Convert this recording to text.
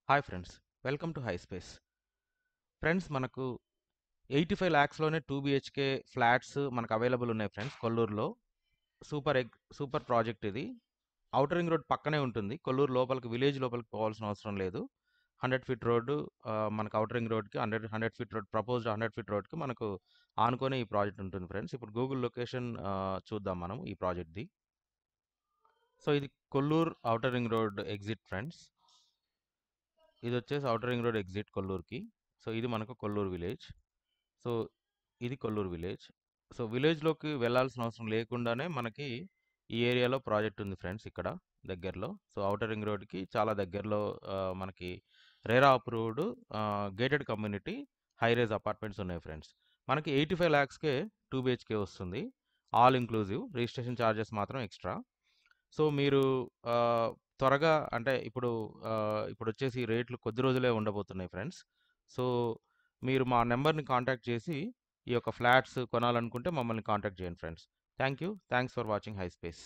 Hi friends, welcome to high space. Friends, మనకు 85 ల్యాక్స్‌లోనే 2 BHK flats మనకు available ఉన్నాయి friends కొల్లూరులో. Super project ఇది. Outer ring road పక్కనే ఉంటుంది. కొల్లూరు లోపలికి విలేజ్ లోపలికి పోవాల్సిన అవసరం లేదు. 100 ఫీట్ రోడ్డు మనకు ఔటర్ రింగ్ రోడ్‌కి 100 ఫీట్ రోడ్ ప్రపోజ్డ్ 100 ఫీట్ రోడ్‌కి మనకు ఆనుకునే ఈ ప్రాజెక్ట్ ఉంటుంది ఫ్రెండ్స్. ఇప్పుడు గూగుల్ లొకేషన్ చూద్దాం మనం ఈ ప్రాజెక్ట్‌ది. సో, ఇది Kollur outer ring road exit friends. ఇదొచ్చేసి ఔటర్ రింగ్ రోడ్ ఎగ్జిట్ కొల్లూరుకి. సో, ఇది మనకు కొల్లూరు విలేజ్. సో, ఇది కొల్లూరు విలేజ్. సో, విలేజ్‌లోకి వెళ్ళాల్సిన అవసరం లేకుండానే మనకి ఈ ఏరియాలో ప్రాజెక్ట్ ఉంది ఫ్రెండ్స్ ఇక్కడ దగ్గరలో. సో, ఔటర్ రింగ్ రోడ్‌కి చాలా దగ్గరలో మనకి RERA approved gated community high rise apartments ఉన్నాయి ఫ్రెండ్స్. మనకి 85 లాక్స్‌కే 2 బీహెచ్‌కే వస్తుంది. All inclusive. రిజిస్ట్రేషన్ చార్జెస్ మాత్రం ఎక్స్‌ట్రా. సో, మీరు త్వరగా అంటే ఇప్పుడొచ్చేసి రేట్లు కొద్ది రోజులే ఉండబోతున్నాయి ఫ్రెండ్స్. సో, మీరు మా నంబర్‌ని కాంటాక్ట్ చేసి ఈ యొక్క ఫ్లాట్స్ కొనాలనుకుంటే మమ్మల్ని కాంటాక్ట్ చేయండి friends. Thanks for watching high space.